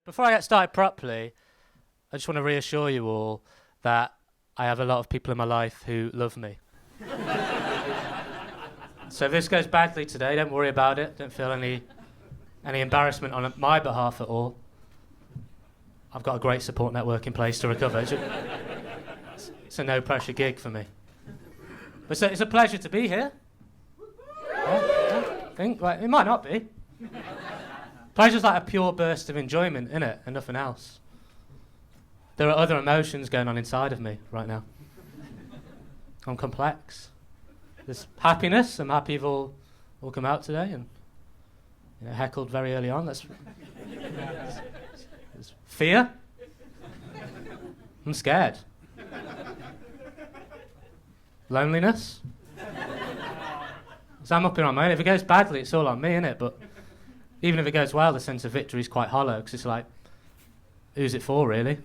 Before I get started properly, I just want to reassure you all that I have a lot of people in my life who love me. So if this goes badly today, don't worry about it. Don't feel any embarrassment on my behalf at all. I've got a great support network in place to recover. It's a no-pressure gig for me. But it's a pleasure to be here. It might not be. Pleasure's like a pure burst of enjoyment, innit, and nothing else. There are other emotions going on inside of me right now. I'm complex. There's happiness. I'm happy you've all come out today and heckled very early on. There's fear. I'm scared. Loneliness. So I'm up here on my own. If it goes badly, it's all on me, innit? But even if it goes well, the sense of victory is quite hollow, because it's like, who's it for, really?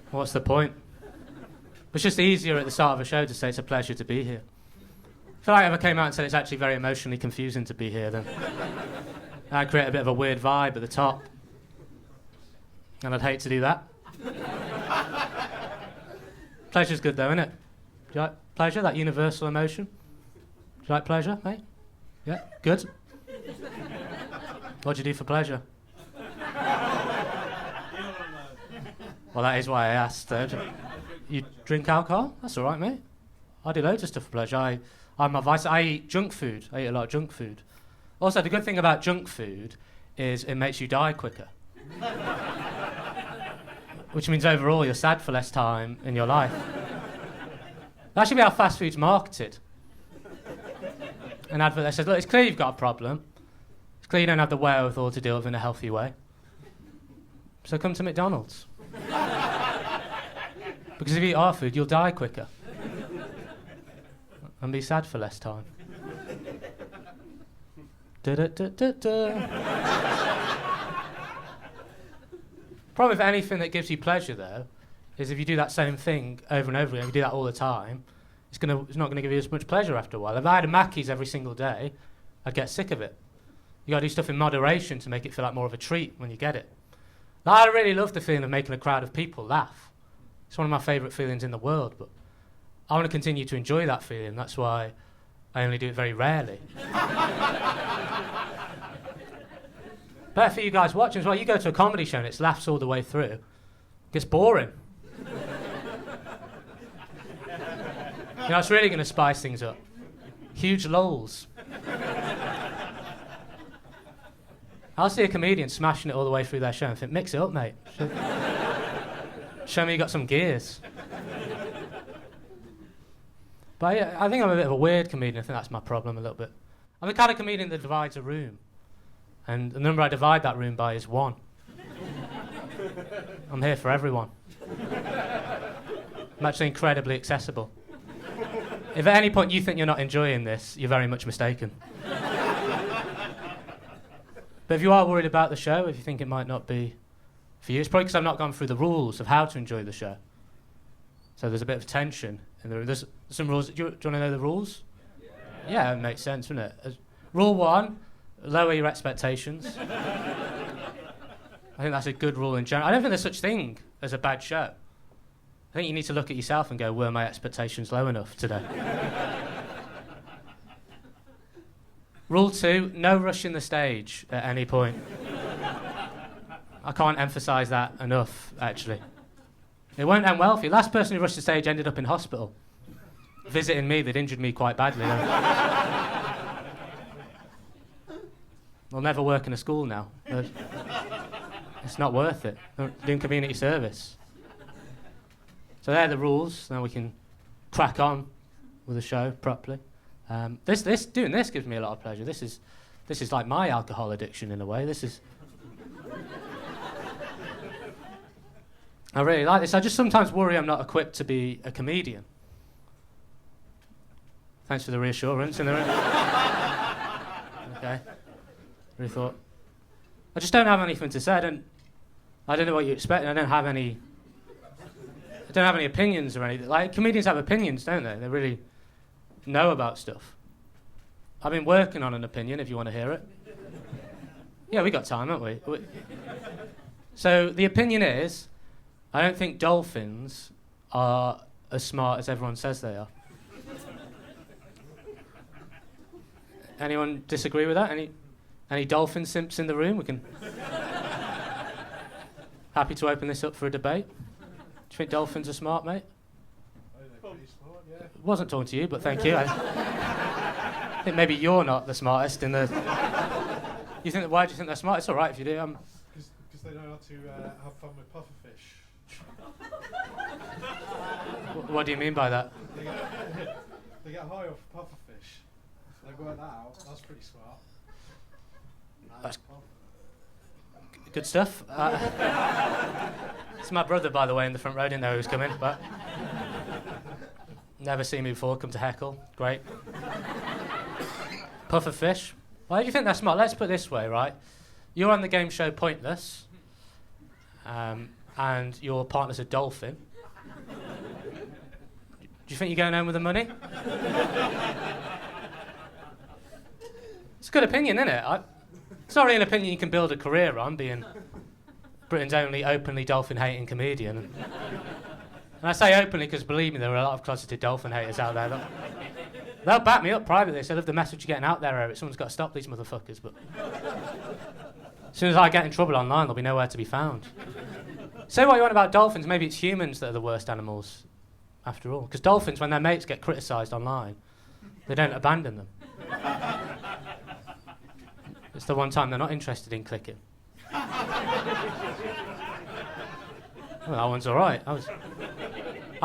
What's the point? It's just easier at the start of a show to say it's a pleasure to be here. If I ever came out and said it's actually very emotionally confusing to be here, then I'd create a bit of a weird vibe at the top. And I'd hate to do that. Pleasure's good though, innit? Do you like pleasure, that universal emotion? Do you like pleasure, mate? Yeah, good. What do you do for pleasure? Well, that is why I asked. You drink alcohol? That's all right, mate. I do loads of stuff for pleasure. I'm a vice. I eat junk food. I eat a lot of junk food. Also, the good thing about junk food is it makes you die quicker. Which means overall you're sad for less time in your life. That should be how fast food's marketed. An advert that says, look, it's clear you've got a problem. It's clear you don't have the wherewithal to deal with it in a healthy way. So come to McDonald's. Because if you eat our food, you'll die quicker. And be sad for less time. Problem with anything that gives you pleasure, though, is if you do that same thing over and over again, if you do that all the time, it's not going to give you as much pleasure after a while. If I had a Mackey's every single day, I'd get sick of it. You got to do stuff in moderation to make it feel like more of a treat when you get it. Now, I really love the feeling of making a crowd of people laugh. It's one of my favourite feelings in the world, but I want to continue to enjoy that feeling. That's why I only do it very rarely. Better for you guys watching as well. You go to a comedy show and it's laughs all the way through. It gets boring. It's really going to spice things up. Huge lulls. I'll see a comedian smashing it all the way through their show and think, mix it up, mate. Show me you got some gears. But yeah, I think I'm a bit of a weird comedian. I think that's my problem a little bit. I'm the kind of comedian that divides a room. And the number I divide that room by is 1. I'm here for everyone. I'm actually incredibly accessible. If at any point you think you're not enjoying this, you're very much mistaken. But if you are worried about the show, if you think it might not be for you, it's probably because I've not gone through the rules of how to enjoy the show. So there's a bit of tension in the room. There's some rules. Do you want to know the rules? Yeah, it makes sense, doesn't it? Rule 1, lower your expectations. I think that's a good rule in general. I don't think there's such thing as a bad show. I think you need to look at yourself and go, were my expectations low enough today? Rule 2, no rushing the stage at any point. I can't emphasise that enough, actually. It won't end well for you. Last person who rushed the stage ended up in hospital. Visiting me, they'd injured me quite badly. They'll never work in a school now. It's not worth it. They're doing community service. So they're the rules. Now we can crack on with the show properly. Doing this gives me a lot of pleasure. This is like my alcohol addiction in a way. I really like this. I just sometimes worry I'm not equipped to be a comedian. Thanks for the reassurance in the room. Okay. Really thought. I just don't have anything to say. I don't know what you expect. I don't have any opinions or anything. Like, comedians have opinions, don't they? They really know about stuff. I've been working on an opinion, if you want to hear it. Yeah, we got time, haven't we? So the opinion is, I don't think dolphins are as smart as everyone says they are. Anyone disagree with that? Any dolphin simps in the room? We can. Happy to open this up for a debate. Do you think dolphins are smart, mate? Pretty smart, yeah. Wasn't talking to you, but thank you. I think maybe you're not the smartest in the. You think? Why do you think they're smart? It's all right if you do. Because they know how to have fun with pufferfish. What do you mean by that? They get high off pufferfish. They work that out. That's pretty smart. That's good stuff. It's my brother, by the way, in the front row. Didn't know he was coming, but never seen me before. Come to heckle. Great. Puffer fish. Why do you think that's smart? Let's put it this way, right? You're on the game show Pointless, and your partner's a dolphin. Do you think you're going home with the money? It's a good opinion, isn't it? It's not really an opinion you can build a career on, being Britain's only openly dolphin-hating comedian. And I say openly because, believe me, there are a lot of closeted dolphin haters out there. They'll back me up privately. They love the message you're getting out there, Eric. Someone's got to stop these motherfuckers. But as soon as I get in trouble online, there'll be nowhere to be found. Say what you want about dolphins, maybe it's humans that are the worst animals, after all. Because dolphins, when their mates get criticised online, they don't abandon them. It's the one time they're not interested in clicking. Well, that one's all right. I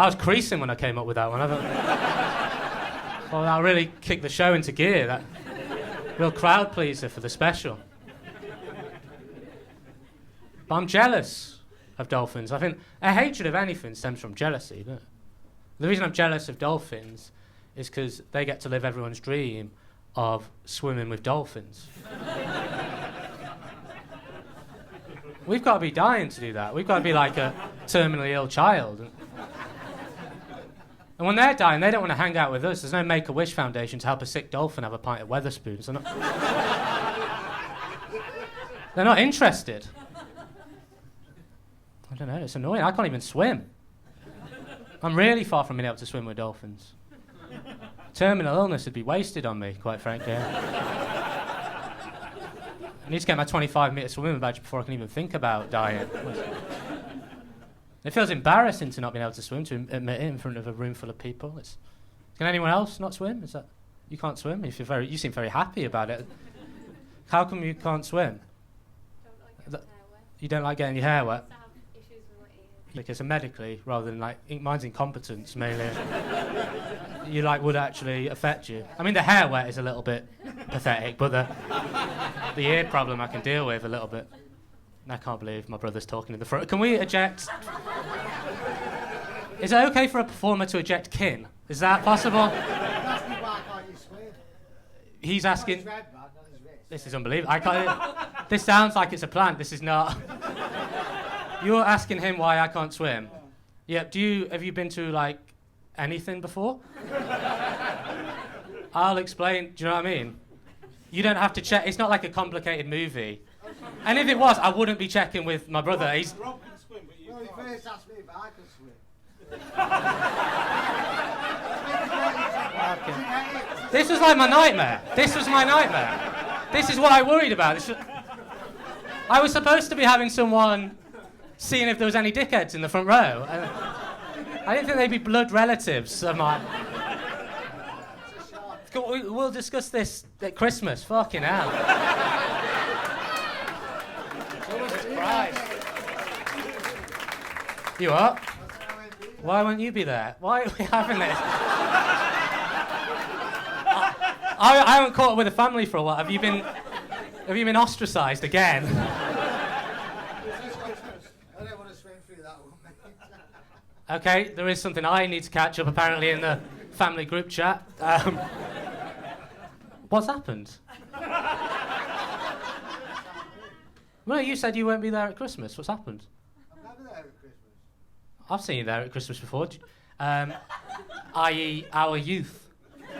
was creasing when I came up with that one. I thought, well, that really kicked the show into gear. That real crowd pleaser for the special. But I'm jealous of dolphins. I think a hatred of anything stems from jealousy, doesn't it? The reason I'm jealous of dolphins is because they get to live everyone's dream of swimming with dolphins. We've got to be dying to do that. We've got to be like a terminally ill child. And when they're dying, they don't want to hang out with us. There's no Make-A-Wish Foundation to help a sick dolphin have a pint of Wetherspoons. They're not interested. I don't know, it's annoying. I can't even swim. I'm really far from being able to swim with dolphins. Terminal illness would be wasted on me, quite frankly. I need to get my 25-metre swimming badge before I can even think about dying. It feels embarrassing to not being able to swim, to admit it in front of a room full of people. Can anyone else not swim? Is that you can't swim? You seem very happy about it. How come you can't swim? Don't like getting hair wet. You don't like getting your hair wet? I have issues with my ears. Because medically, rather than mine's incompetence mainly. You would actually affect you. I mean, the hair wet is a little bit pathetic, but the ear problem I can deal with a little bit. I can't believe my brother's talking in the front. Can we eject? Is it okay for a performer to eject kin? Is that possible? He's asking. This is unbelievable. I can't. This sounds like it's a plant. This is not. You're asking him why I can't swim. Yeah. Have you been to anything before? I'll explain. Do you know what I mean? You don't have to check. It's not like a complicated movie. And if it was, I wouldn't be checking with my brother. Rob can swim, but you Well, he first asked me if I could swim. Okay. This was like my nightmare. This was my nightmare. This is what I worried about. I was supposed to be having someone seeing if there was any dickheads in the front row. I didn't think they'd be blood relatives of mine. We'll discuss this at Christmas. Fucking hell. Christ. You what? Why won't you be there? Why are we having this? I haven't caught up with the family for a while. Have you been ostracised again? I don't want to swim through that one, mate. Okay, there is something I need to catch up apparently in the family group chat. What's happened? Well, you said you won't be there at Christmas. What's happened? I'm never there at Christmas. I've seen you there at Christmas before. I.e. our youth. I'm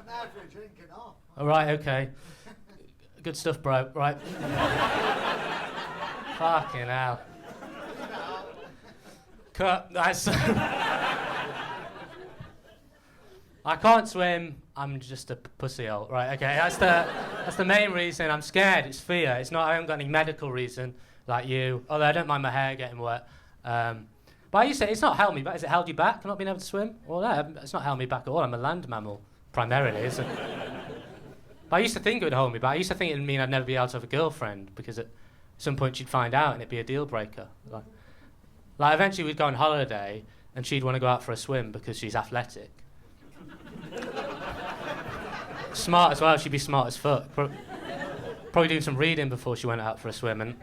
there for a drink and off. All right, okay. Good stuff, bro. Right. Fucking hell. Cut. That's. I can't swim. I'm just a pussy hole. Right. Okay. That's the main reason. I'm scared. It's fear. It's not. I haven't got any medical reason like you. Although I don't mind my hair getting wet. But I used to. It's not held me back. Has it held you back? Not being able to swim? Well, no. It's not held me back at all. I'm a land mammal primarily, isn't it? But I used to think it would hold me back. I used to think it would mean I'd never be able to have a girlfriend because at some point she'd find out and it'd be a deal breaker. Like eventually we'd go on holiday and she'd want to go out for a swim because she's athletic. Smart as well. She'd be smart as fuck. Probably doing some reading before she went out for a swim, and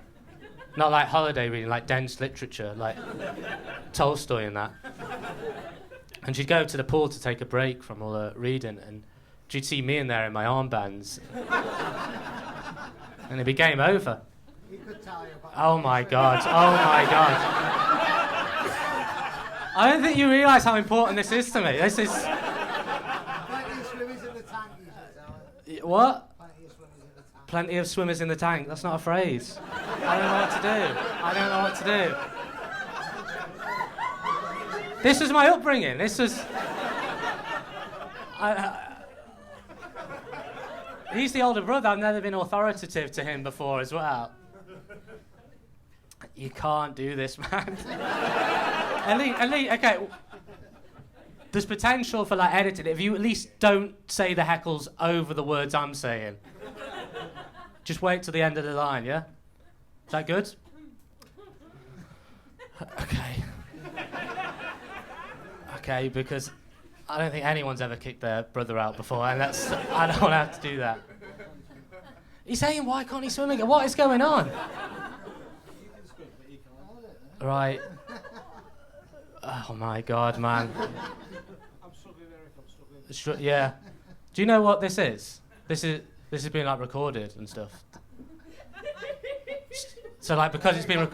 not like holiday reading, like dense literature, like Tolstoy and that. And she'd go to the pool to take a break from all her reading, and she'd see me in there in my armbands. And it'd be game over. He could tell you about Oh my God, oh my God. I don't think you realise how important this is to me. This is... Plenty of swimmers in the tank, you should tell her. What? Plenty of swimmers in the tank. Plenty of swimmers in the tank. That's not a phrase. I don't know what to do. I don't know what to do. This was my upbringing. This was... He's the older brother. I've never been authoritative to him before as well. You can't do this, man. Okay. There's potential for like editing it if you at least don't say the heckles over the words I'm saying. Just wait till the end of the line, yeah? Is that good? Okay. Okay, because I don't think anyone's ever kicked their brother out before, and I don't want to have to do that. He's saying, why can't he swim again? What is going on? Right. Oh my God, man. I'm struggling, Eric. I'm struggling. Yeah. Do you know what this is? This is being like recorded and stuff. So like because it's been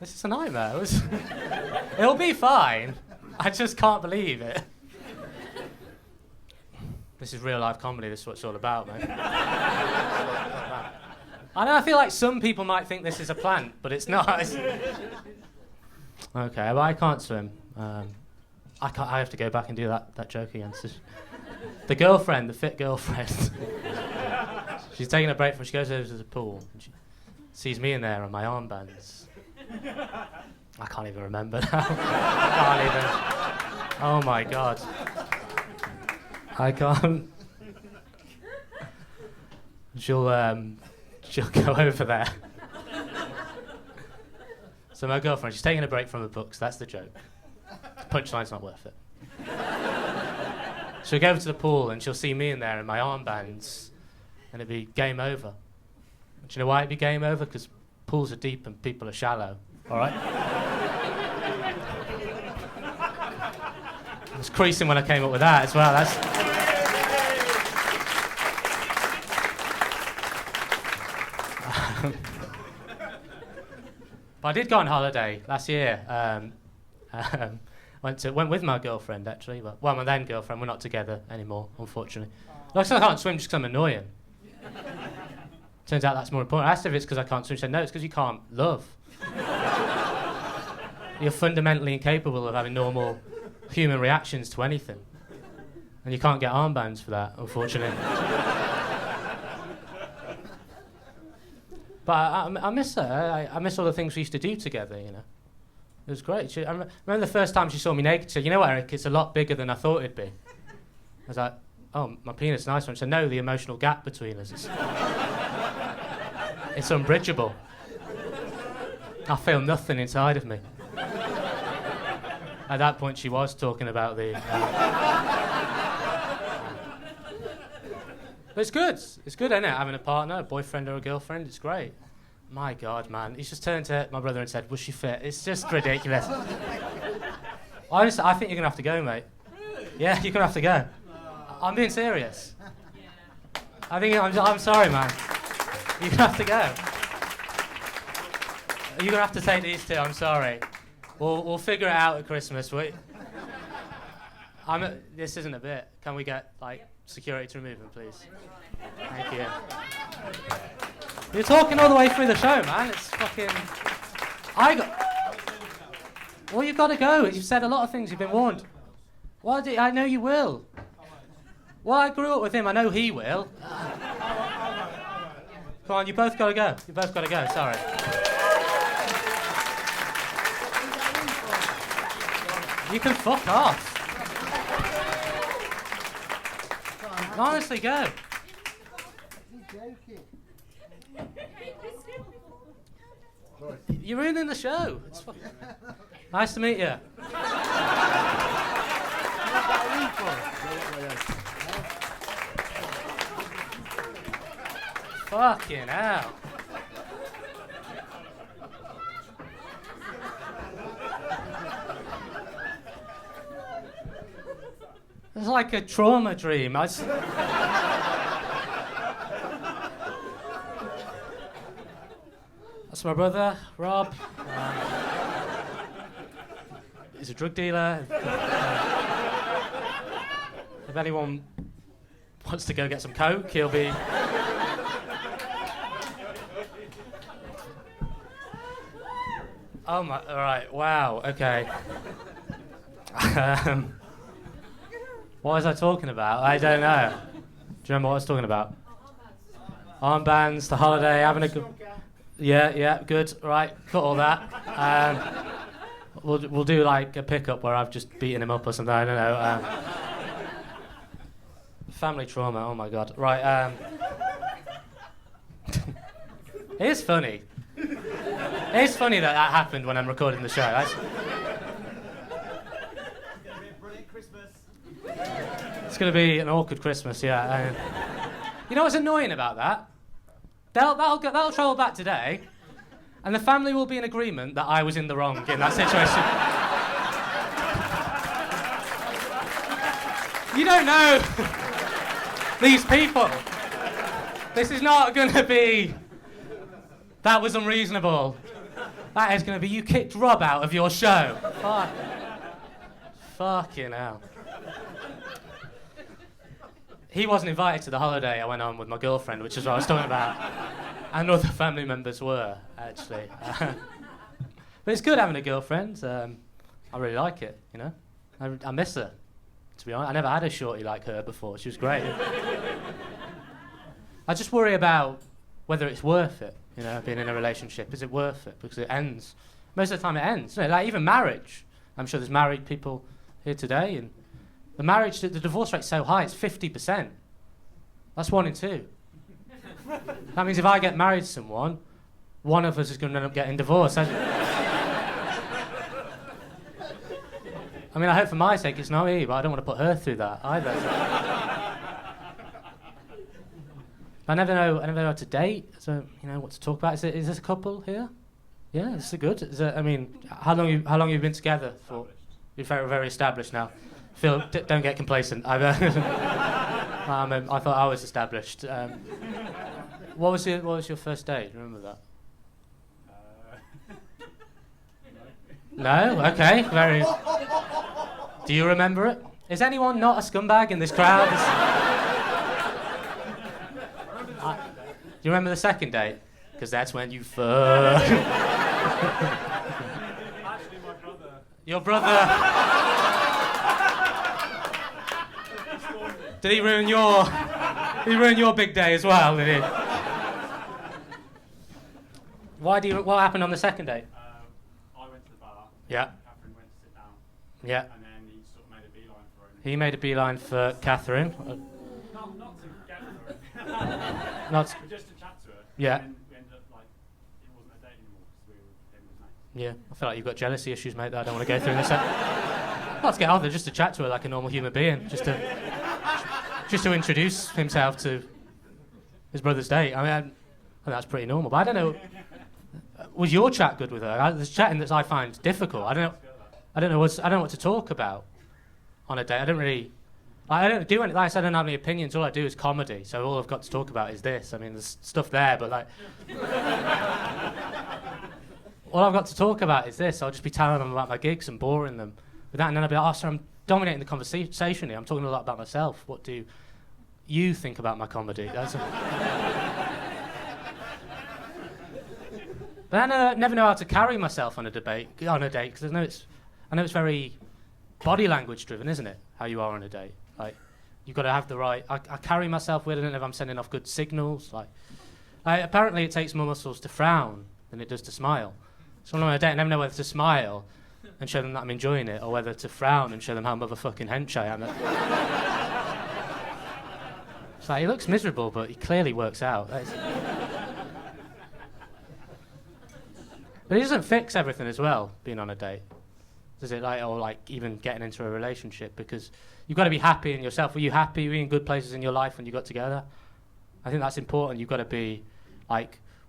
This is a nightmare. It'll be fine. I just can't believe it. This is real life comedy. This is what it's all about, mate. I feel like some people might think this is a plant, but it's not. Okay, well, I can't swim. I have to go back and do that joke again. The girlfriend, the fit girlfriend. She's taking a break from. She goes over to the pool and she sees me in there on my armbands. I can't even remember now. I can't even. Oh my God. I can't. She'll go over there. So my girlfriend, she's taking a break from the books. That's the joke. The punchline's not worth it. She'll go over to the pool and she'll see me in there in my armbands, and it'd be game over. Do you know why it'd be game over? Because pools are deep and people are shallow. All right. I was creasing when I came up with that as well. But I did go on holiday last year. Went with my girlfriend actually. Well, my then girlfriend. We're not together anymore, unfortunately. Like I said, I can't swim just because I'm annoying. Turns out that's more important. I asked her if it's because I can't swim. She said no, it's because you can't love. You're fundamentally incapable of having normal human reactions to anything, and you can't get armbands for that, unfortunately. But I miss her. I miss all the things we used to do together, you know. It was great. I remember the first time she saw me naked, she said, you know what, Eric, it's a lot bigger than I thought it'd be. I was like, oh, my penis is a nice one. She said, no, the emotional gap between us is... it's unbridgeable. I feel nothing inside of me. At that point, she was talking about the... But it's good. It's good, isn't it? Having a partner, a boyfriend or a girlfriend. It's great. My God, man. He's just turned to my brother and said, was she fit? It's just ridiculous. Honestly, I think you're going to have to go, mate. Really? Yeah, you're going to have to go. I'm being serious. I think... I'm sorry, man. You're going to have to go. You're going to have to take these two. I'm sorry. We'll figure it out at Christmas. This isn't a bit. Can we get security to remove him, please? Thank you. You're talking all the way through the show, man. It's fucking. Well, you've got to go. You've said a lot of things. You've been warned. I know you will. Well, I grew up with him. I know he will. Come on, you both got to go. You both got to go. Sorry. You can fuck off. Honestly, go. You're ruining the show. It's nice to meet you. Fucking hell. It's like a trauma dream. That's my brother, Rob. He's a drug dealer. If anyone wants to go get some coke, he'll be... Oh my, all right, wow, okay. What was I talking about? I don't know. Do you remember what I was talking about? Armbands, the holiday, having a good... Yeah, good, right, cut all that. We'll do like a pickup where I've just beaten him up or something, I don't know. Family trauma, oh my God. Right, it is funny. It is funny that happened when I'm recording the show. It's going to be an awkward Christmas, yeah. You know what's annoying about that? That'll travel back today, and the family will be in agreement that I was in the wrong in that situation. You don't know these people. This is not going to be, that was unreasonable. That is going to be, you kicked Rob out of your show. Fucking hell. He wasn't invited to the holiday I went on with my girlfriend, which is what I was talking about. And other family members were, actually. But it's good having a girlfriend. I really like it, you know. I miss her, to be honest. I never had a shorty like her before. She was great. I just worry about whether it's worth it, you know, being in a relationship. Is it worth it? Because it ends. Most of the time it ends. You know, like even marriage. I'm sure there's married people here today, and the divorce rate's so high, it's 50%. That's 1 in 2. That means if I get married to someone, one of us is going to end up getting divorced. I mean, I hope for my sake it's not me, but I don't want to put her through that either. I never know how to date, so you know what to talk about. Is this a couple here? Yeah, this is good. I mean, how long have you been together for? You're very established now. Phil, don't get complacent. I thought I was established. What was your first date? Do you remember that? No? Okay. Very. Do you remember it? Is anyone not a scumbag in this crowd? Do you remember the second date? Because that's when you first. Actually, my brother. Your brother. Did he ruin your big day as well? Did he? What happened on the second date? I went to the bar. Yeah. Catherine went to sit down. Yeah. And then he sort of made a beeline for her. He made a beeline for Catherine. Not to get her. Not. But just to chat to her. Yeah. And then we ended up like, it wasn't a date anymore because we were mates. Yeah. I feel like you've got jealousy issues, mate, that I don't want to go through in a sec. Not to get out there, just to chat to her like a normal human being. Just to introduce himself to his brother's date. I mean, I think that's pretty normal. But I don't know. Was your chat good with her? There's chatting that I find difficult. I don't know what to talk about on a date. I don't do anything. Like I said, I don't have any opinions. All I do is comedy. So all I've got to talk about is this. I mean, there's stuff there, but like, all I've got to talk about is this. I'll just be telling them about my gigs and boring them with that, and then I'll be like, oh, sorry, dominating the conversation here. I'm talking a lot about myself. What do you think about my comedy? But I never know how to carry myself on a date, because I know it's very body language driven, isn't it? How you are on a date. Like, you've got to have the right. I carry myself weird. I don't know if I'm sending off good signals. Apparently, it takes more muscles to frown than it does to smile. So when I'm on a date, I never know whether to smile and show them that I'm enjoying it, or whether to frown and show them how motherfucking hench I am. It's like, he looks miserable, but he clearly works out. But it doesn't fix everything as well, being on a date. Does it, even getting into a relationship? Because you've got to be happy in yourself. Were you happy? Were you in good places in your life when you got together? I think that's important. You've got to be,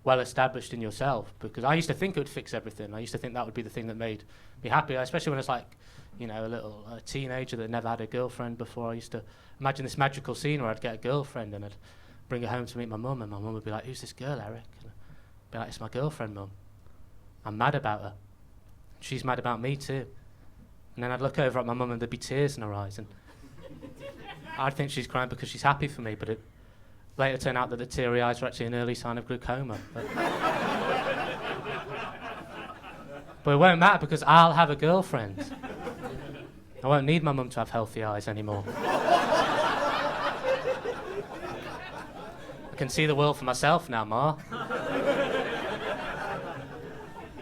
well established in yourself. Because I used to think it would fix everything. I used to think that would be the thing that made me happy, especially when I was a little teenager that never had a girlfriend before. I used to imagine this magical scene where I'd get a girlfriend and I'd bring her home to meet my mum, and my mum would be like, "Who's this girl, Eric?" And I'd be like, "It's my girlfriend, Mum. I'm mad about her. She's mad about me too." And then I'd look over at my mum and there'd be tears in her eyes, and I'd think she's crying because she's happy for me, but it later turned out that the teary eyes were actually an early sign of glaucoma. But it won't matter because I'll have a girlfriend. I won't need my mum to have healthy eyes anymore. I can see the world for myself now, Ma.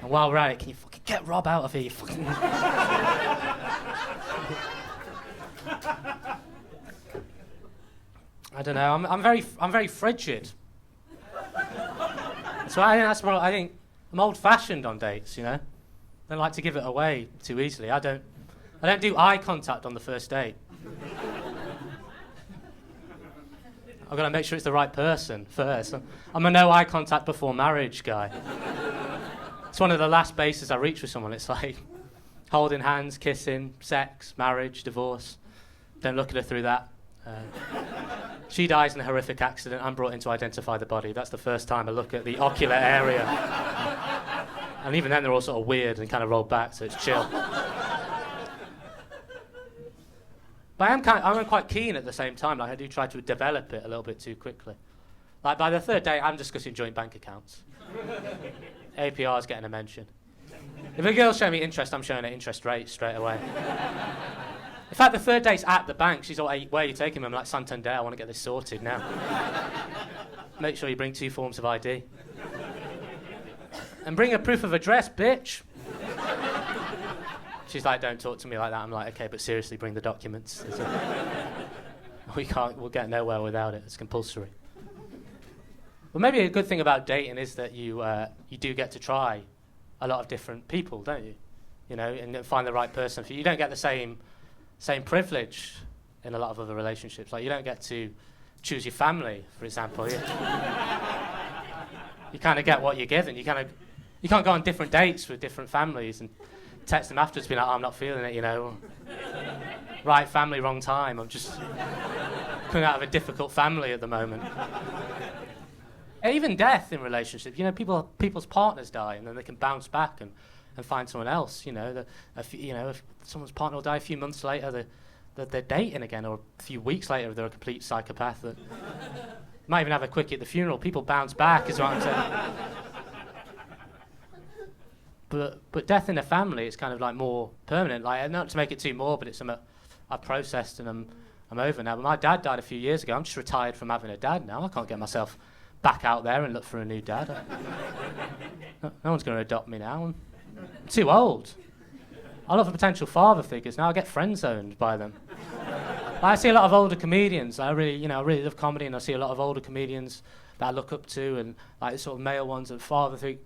And while we're at it, can you fucking get Rob out of here, you fucking... I don't know, I'm very frigid. So I think I'm old-fashioned on dates, you know? I don't like to give it away too easily. I don't do eye contact on the first date. I've got to make sure it's the right person first. I'm a no eye contact before marriage guy. It's one of the last bases I reach with someone. It's like holding hands, kissing, sex, marriage, divorce. Don't look at her through that. She dies in a horrific accident. I'm brought in to identify the body. That's the first time I look at the ocular area. And even then, they're all sort of weird and kind of rolled back, so it's chill. But I'm quite keen at the same time. I do try to develop it a little bit too quickly. By the third day, I'm discussing joint bank accounts. APR's getting a mention. If a girl's showing me interest, I'm showing her interest rate straight away. In fact, the third date's at the bank. She's like, "Hey, where are you taking me?" I'm like, "Santander, I want to get this sorted now." Make sure you bring 2 forms of ID. And bring a proof of address, bitch. She's like, "Don't talk to me like that." I'm like, "Okay, but seriously, bring the documents." We'll get nowhere without it. It's compulsory. Well, maybe a good thing about dating is that you do get to try a lot of different people, don't you? You know, and find the right person for you. You don't get the same privilege in a lot of other relationships. Like, you don't get to choose your family, for example. You kind of get what you're given. You can't go on different dates with different families and text them afterwards, being like, "Oh, I'm not feeling it, you know. Right family, wrong time. I'm just coming out of a difficult family at the moment." Even death in relationships, you know, people's partners die and then they can bounce back and find someone else. You know, if someone's partner will die a few months later, they're dating again, or a few weeks later, if they're a complete psychopath that might even have a quickie at the funeral. People bounce back, is what I'm saying. But death in a family is kind of like more permanent. Like, not to make it too morbid, it's something I've processed and I'm over now. But my dad died a few years ago. I'm just retired from having a dad now. I can't get myself back out there and look for a new dad. No one's going to adopt me now. I'm too old. I look for potential father figures now. I get friend zoned by them. I see a lot of older comedians. I really love comedy, and I see a lot of older comedians that I look up to, and like the sort of male ones that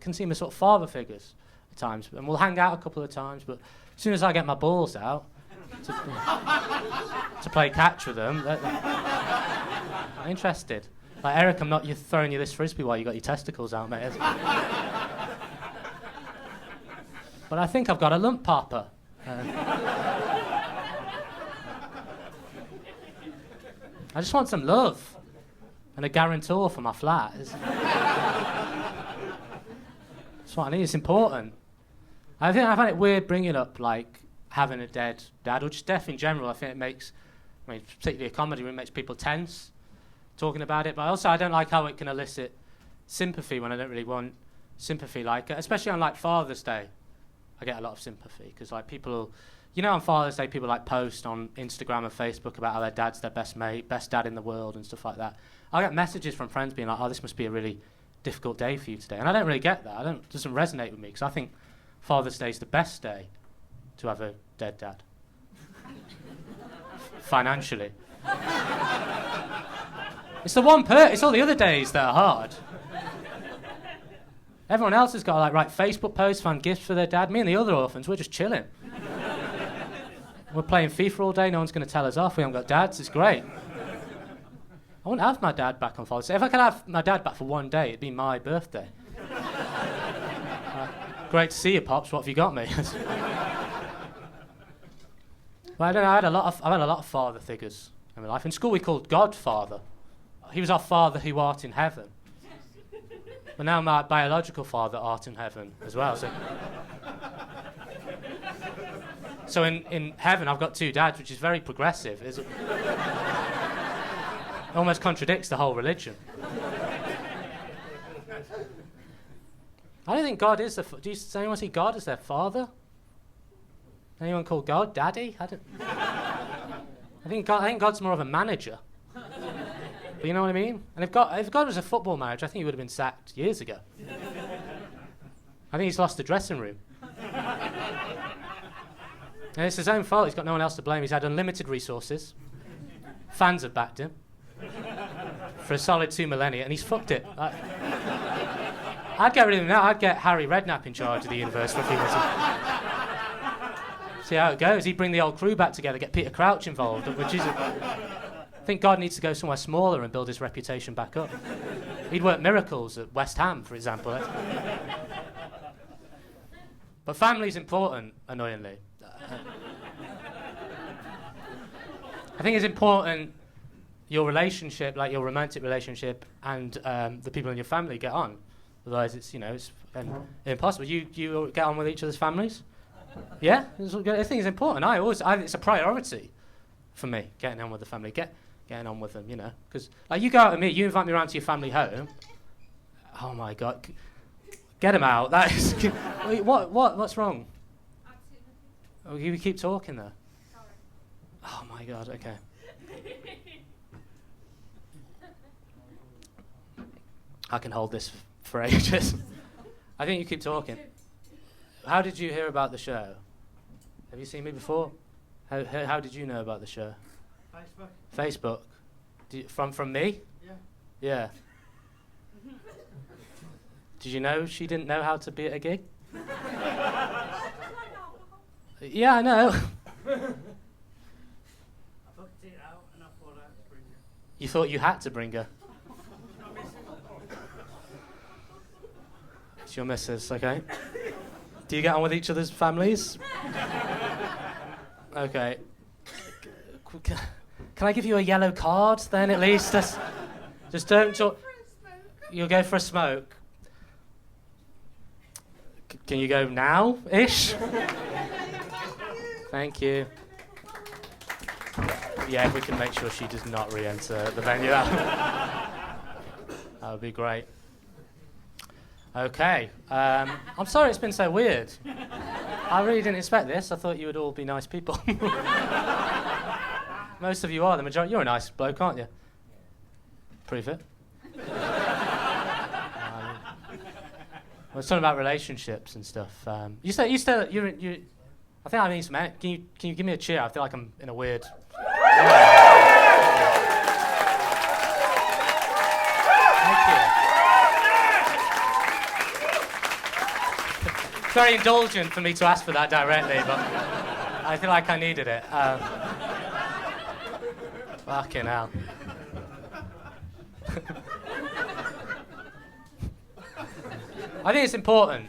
can see them as sort of father figures at times. And we'll hang out a couple of times, but as soon as I get my balls out to play catch with them, they're not interested. Like, "Eric, I'm not throwing you this frisbee while you got your testicles out, mate." But I think I've got a lump papa. I just want some love and a guarantor for my flat. That's what I need. It's important. I think I find it weird bringing up, like, having a dead dad, or just death in general. I think it makes, particularly a comedy, it makes people tense talking about it. But also, I don't like how it can elicit sympathy when I don't really want sympathy, like especially on like Father's Day. I get a lot of sympathy because like people, on Father's Day people like post on Instagram and Facebook about how their dad's their best mate, best dad in the world and stuff like that. I get messages from friends being like, "Oh, this must be a really difficult day for you today," and I don't really get that. It doesn't resonate with me because I think Father's Day is the best day to have a dead dad. Financially. It's the one it's all the other days that are hard. Everyone else has got to like write Facebook posts, find gifts for their dad. Me and the other orphans, we're just chilling. We're playing FIFA all day, no one's going to tell us off, we haven't got dads, it's great. I wouldn't have my dad back on Father's Day. If I could have my dad back for one day, it'd be my birthday. Great to see you, Pops, what have you got me? Well, I don't know, I've had a lot of father figures in my life. In school we called God Father. He was our father who art in heaven. But now my biological father art in heaven as well. So in heaven I've got two dads, which is very progressive. It almost contradicts the whole religion. I don't think God is does anyone see God as their father? Anyone call God Daddy? I think God's more of a manager. But you know what I mean? And if God was a football manager, I think he would have been sacked years ago. I think he's lost the dressing room. And it's his own fault. He's got no one else to blame. He's had unlimited resources. Fans have backed him for a solid 2 millennia, and he's fucked it. I'd get rid of him now. I'd get Harry Redknapp in charge of the universe for a few minutes. See how it goes. He'd bring the old crew back together, get Peter Crouch involved, which is... I think God needs to go somewhere smaller and build his reputation back up. He'd work miracles at West Ham, for example. But family's important, annoyingly. I think it's important your relationship, like your romantic relationship, and the people in your family get on. Otherwise, it's impossible. You get on with each other's families? Yeah? I think it's important. It's a priority for me, getting on with the family. Getting on with them, because like you go out with me, you invite me around to your family home. Oh my God, get him out! That is what's wrong? Oh, you keep talking there. Sorry. Oh my God, okay. I can hold this for ages. I think you keep talking. How did you hear about the show? Have you seen me before? How did you know about the show? Facebook. From me? Yeah. Yeah. Did you know she didn't know how to be at a gig? Yeah, I know. I booked it out and I thought I had to bring her. You thought you had to bring her? It's your missus, okay. Do you get on with each other's families? Okay. Can I give you a yellow card then at least? Just don't talk. You'll go for a smoke. Can you go now-ish? Thank you. Yeah, if we can make sure she does not re-enter the venue, that would be great. Okay. I'm sorry it's been so weird. I really didn't expect this. I thought you would all be nice people. Most of you are, the majority. You're a nice bloke, aren't you? Prove it. Well, it's talking about relationships and stuff. I think I need some. Can you give me a cheer? I feel like I'm in a weird. Thank you. It's very indulgent for me to ask for that directly, but I feel like I needed it. Fucking hell. I think it's important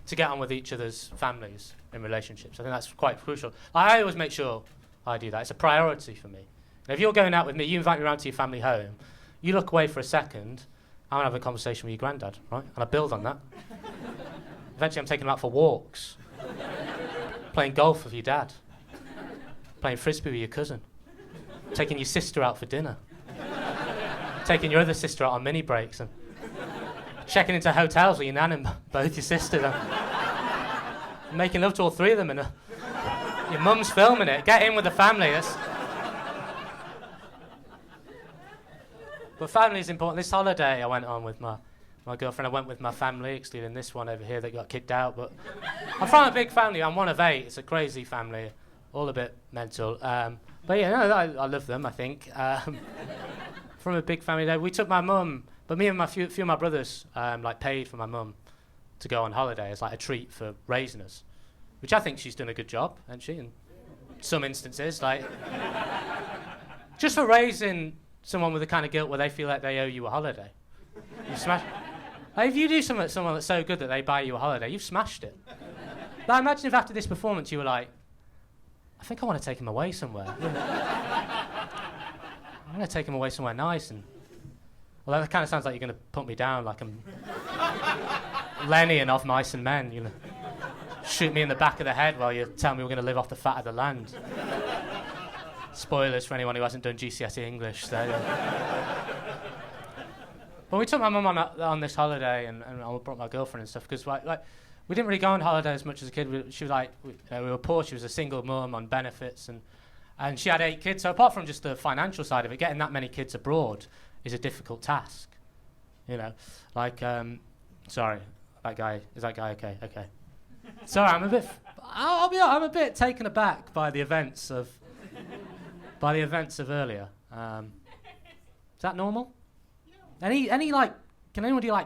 to get on with each other's families in relationships. I think that's quite crucial. I always make sure I do that. It's a priority for me. And if you're going out with me, you invite me around to your family home, you look away for a second, I'm going to have a conversation with your granddad, right? And I build on that. Eventually I'm taking him out for walks. playing golf with your dad, playing frisbee with your cousin, taking your sister out for dinner, taking your other sister out on mini breaks, and checking into hotels with your nan and both your sisters, and making love to all three of them, and your mum's filming it. Get in with the family. But family is important. This holiday I went on with my girlfriend. I went with my family, excluding this one over here that got kicked out. But I'm from a big family. I'm one of 8. It's a crazy family, all a bit mental. But yeah, no, I love them, I think. From a big family there. We took my mum, but me and few of my brothers paid for my mum to go on holiday as like a treat for raising us, which I think she's done a good job, hasn't she? In some instances, just for raising someone with the kind of guilt where they feel like they owe you a holiday. You smash. If you do something to someone that's so good that they buy you a holiday, you've smashed it. But imagine if after this performance you were like, I think I want to take him away somewhere. I'm going to take him away somewhere nice. Well, that kind of sounds like you're going to put me down like I'm Lenny and Off Mice and Men. You know, shoot me in the back of the head while you tell me we're going to live off the fat of the land. Spoilers for anyone who hasn't done GCSE English. So, But we took my mum on this holiday, and I brought my girlfriend and stuff, because we didn't really go on holiday as much as a kid. She was we were poor. She was a single mum on benefits, and she had 8 kids. So apart from just the financial side of it, getting that many kids abroad is a difficult task. You know, sorry, is that guy okay? Okay. Sorry, I'm a bit taken aback by the events of earlier. Is that normal? Any can anyone do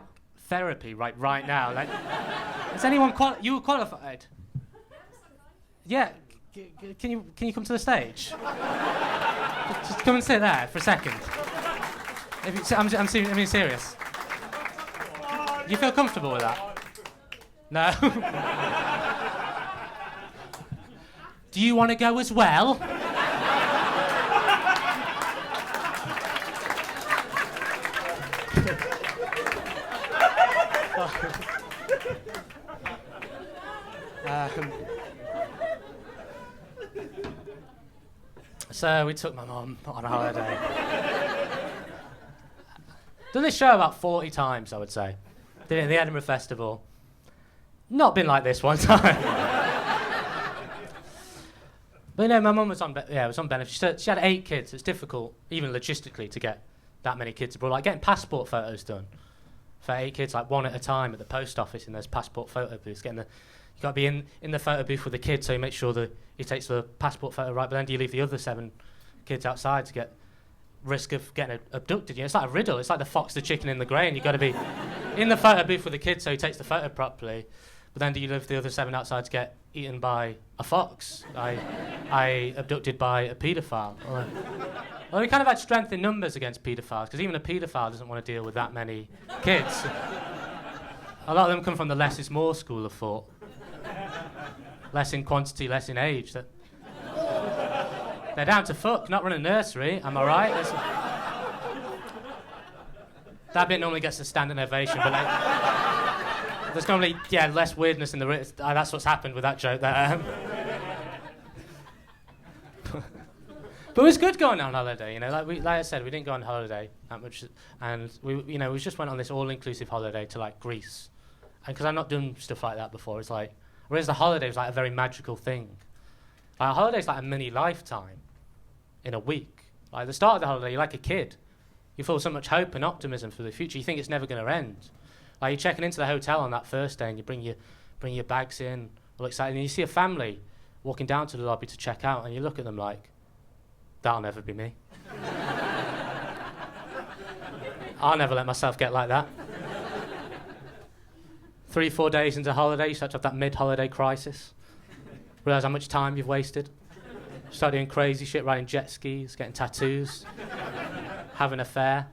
therapy right now? Is anyone you qualified? Yeah. Can you come to the stage? Just come and sit there for a second. I'm being serious. You feel comfortable with that? No. Do you want to go as well? So we took my mum on a holiday. Done this show about 40 times, I would say. Did it in the Edinburgh Festival. Not been like this one time. But my mum was on benefit. She had 8 kids. It's difficult, even logistically, to get that many kids abroad. Getting passport photos done for 8 kids, one at a time at the post office in those passport photo booths. You got to be in the photo booth with the kid, so you make sure that he takes the passport photo right, but then do you leave the other 7 kids outside to get risk of getting abducted? It's like a riddle. It's like the fox, the chicken, and the grain. You've got to be in the photo booth with the kid so he takes the photo properly, but then do you leave the other 7 outside to get eaten by a fox? I abducted by a paedophile. Well, we kind of had strength in numbers against paedophiles, because even a paedophile doesn't want to deal with that many kids. A lot of them come from the less is more school of thought. Less in quantity, less in age. They're down to fuck, not run a nursery, am I right? That bit normally gets a standing ovation, but there's normally less weirdness in the that's what's happened with that joke there. But it was good going on holiday, like I said, we didn't go on holiday that much, and we just went on this all-inclusive holiday to Greece, and because I've not done stuff like that before, it's whereas the holiday was a very magical thing. A holiday's like a mini lifetime in a week. The start of the holiday, you're like a kid. You feel so much hope and optimism for the future. You think it's never going to end. You're checking into the hotel on that first day, and you bring your bags in, all excited, and you see a family walking down to the lobby to check out, and you look at them like, that'll never be me. I'll never let myself get like that. 3-4 days into holiday, you start to have that mid-holiday crisis. Realise how much time you've wasted. Start doing crazy shit, riding jet skis, getting tattoos, having an affair.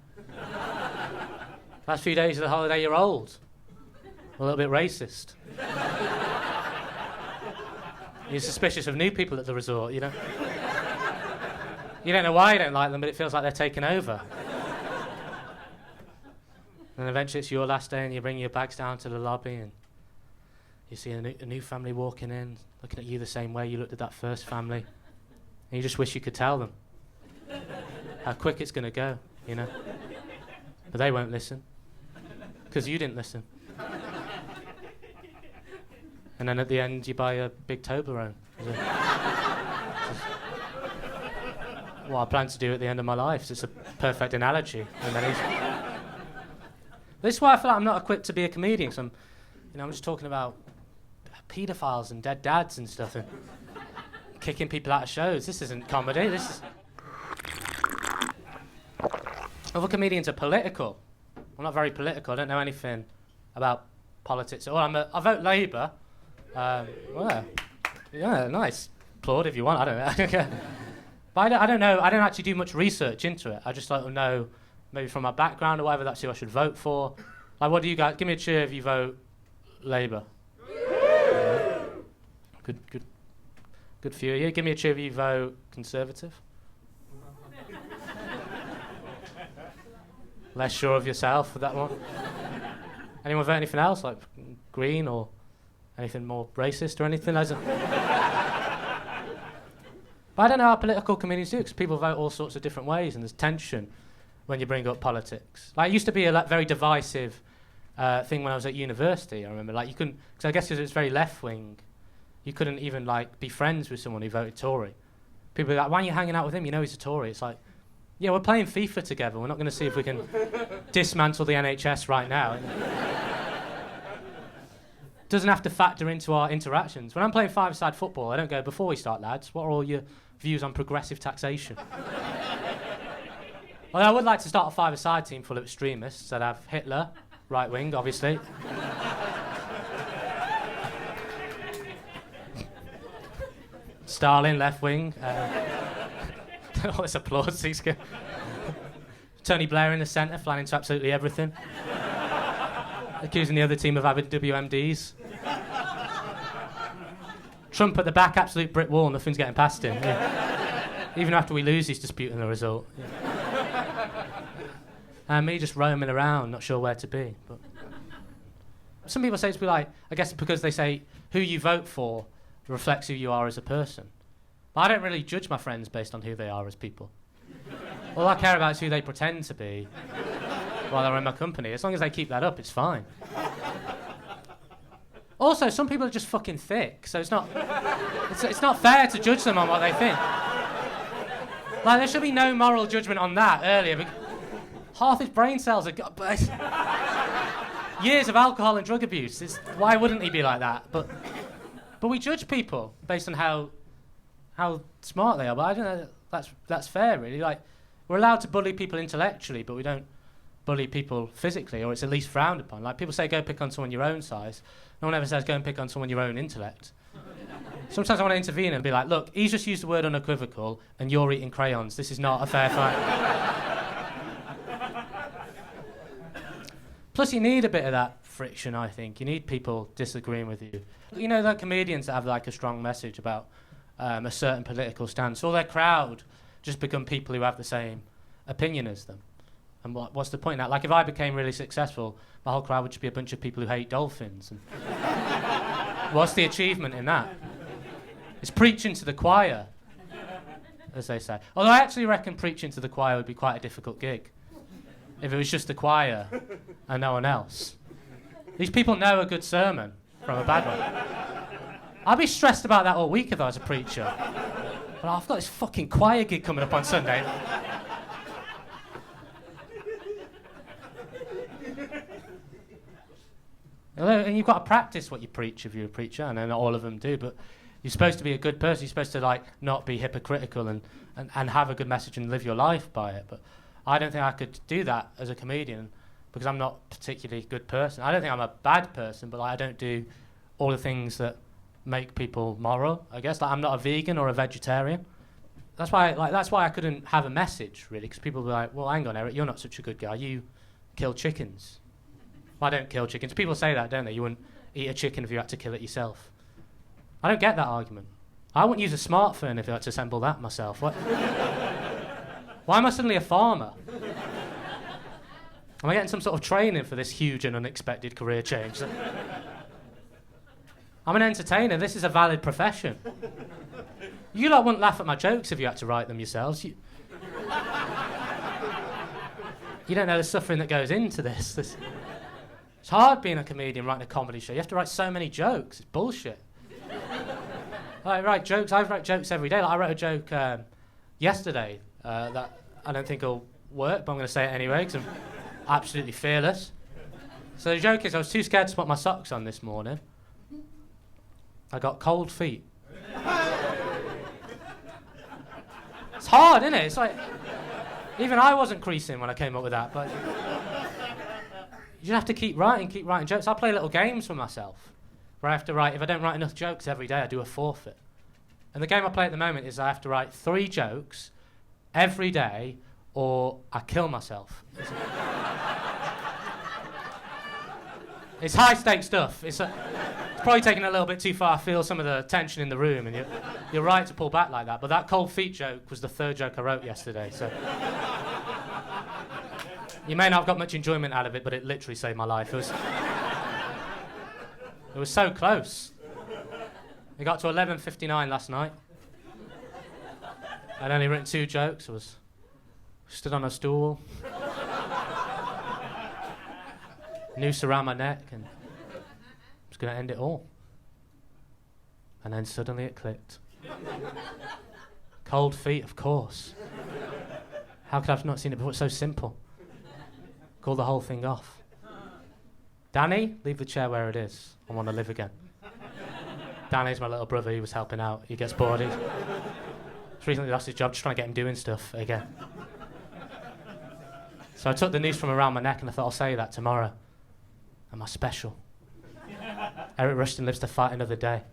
Last few days of the holiday, you're old. A little bit racist. You're suspicious of new people at the resort, You don't know why you don't like them, but it feels like they're taking over. And eventually it's your last day, and you bring your bags down to the lobby, and You see a new family walking in, looking at you the same way you looked at that first family, and you just wish you could tell them how quick it's going to go, you know. But they won't listen, because you didn't listen. And then at the end, you buy a big Toblerone. What I plan to do at the end of my life. It's a perfect analogy. And then this is why I feel like I'm not equipped to be a comedian. So I'm just talking about paedophiles and dead dads and stuff, and kicking people out of shows. This isn't comedy. This is. Other comedians are political. I'm not very political. I don't know anything about politics at all. I vote Labour. Well, yeah, nice. Applaud if you want. I don't know. But I don't know. I don't actually do much research into it. I just like to know, maybe from my background or whatever, that's who I should vote for. Like, what do you guys? Give me a cheer if you vote Labour. Good for you. Give me a cheer if you vote Conservative. Less sure of yourself for that one. Anyone vote anything else, like Green or anything more racist or anything? But I don't know how political comedians do, because people vote all sorts of different ways, and there's tension when you bring up politics. Like, it used to be a very divisive thing when I was at university. I remember, like, you couldn't, because I guess because it's very left wing, you couldn't even like be friends with someone who voted Tory. People are like, "Why are you hanging out with him? You know he's a Tory." It's like, yeah, we're playing FIFA together. We're not going to see if we can dismantle the NHS right now. Doesn't have to factor into our interactions. When I'm playing five-a-side football, I don't go, "Before we start, lads, what are all your views on progressive taxation?" Although I would like to start a five-a-side team full of extremists. I'd have Hitler, right wing, obviously. Stalin, left wing. All this applause. Tony Blair in the centre, flying into absolutely everything. Accusing the other team of having WMDs. Trump at the back, absolute brick wall, nothing's getting past him. Yeah. Even after we lose, he's disputing the result. Yeah. And me just roaming around, not sure where to be. But some people say to me, like, I guess because they say who you vote for reflects who you are as a person. But I don't really judge my friends based on who they are as people. All I care about is who they pretend to be while they're in my company. As long as they keep that up, it's fine. Also, some people are just fucking thick, so it's not fair to judge them on what they think. Like, there should be no moral judgment on that earlier. Half his brain cells are years of alcohol and drug abuse. Why wouldn't he be like that? But we judge people based on how smart they are. But I don't know that's fair, really. Like, we're allowed to bully people intellectually, but we don't bully people physically, or it's at least frowned upon. Like, people say go pick on someone your own size. No one ever says go and pick on someone your own intellect. Sometimes I want to intervene and be like, look, he's just used the word unequivocal and you're eating crayons. This is not a fair fight. Plus, you need a bit of that friction, I think. You need people disagreeing with you. You know, the comedians that have like a strong message about a certain political stance, or their crowd just become people who have the same opinion as them. And what's the point in that? Like, if I became really successful, my whole crowd would just be a bunch of people who hate dolphins. And what's the achievement in that? It's preaching to the choir, as they say. Although I actually reckon preaching to the choir would be quite a difficult gig. If it was just the choir and no one else. These people know a good sermon from a bad one. I'd be stressed about that all week if I was a preacher. But I've got this fucking choir gig coming up on Sunday. And you've got to practice what you preach if you're a preacher, and not all of them do, but you're supposed to be a good person. You're supposed to like not be hypocritical and have a good message and live your life by it. But I don't think I could do that as a comedian because I'm not a particularly good person. I don't think I'm a bad person, but like, I don't do all the things that make people moral, I guess. Like, I'm not a vegan or a vegetarian. That's why I couldn't have a message, really, because people were like, well, hang on, Eric, you're not such a good guy. You kill chickens. Well, I don't kill chickens. People say that, don't they? You wouldn't eat a chicken if you had to kill it yourself. I don't get that argument. I wouldn't use a smartphone if I had to assemble that myself. What? Why am I suddenly a farmer? Am I getting some sort of training for this huge and unexpected career change? I'm an entertainer. This is a valid profession. You lot wouldn't laugh at my jokes if you had to write them yourselves. You don't know the suffering that goes into this. It's hard being a comedian writing a comedy show. You have to write so many jokes. It's bullshit. I write jokes. I write jokes every day. Like, I wrote a joke yesterday that I don't think will work, but I'm going to say it anyway because I'm absolutely fearless. So the joke is I was too scared to put my socks on this morning. I got cold feet. It's hard, isn't it? It's like, even I wasn't creasing when I came up with that, but you just have to keep writing jokes. I play little games for myself where I have to write, if I don't write enough jokes every day, I do a forfeit. And the game I play at the moment is I have to write 3 jokes every day or I kill myself. It's high stakes stuff. It's probably taking it a little bit too far. I feel some of the tension in the room, and you're right to pull back like that. But that cold feet joke was the 3rd joke I wrote yesterday. So you may not have got much enjoyment out of it, but it literally saved my life. It was so close. It got to 11:59 last night. I'd only written 2 jokes. I was stood on a stool, noose around my neck, and I was going to end it all. And then suddenly it clicked. Cold feet, of course. How could I have not seen it before? It's so simple. Call the whole thing off. Danny, leave the chair where it is. I want to live again. Danny's my little brother. He was helping out. He gets bored. He's recently lost his job, just trying to get him doing stuff again. So I took the noose from around my neck and I thought I'll say that tomorrow. Am I special? Eric Rushton lives to fight another day.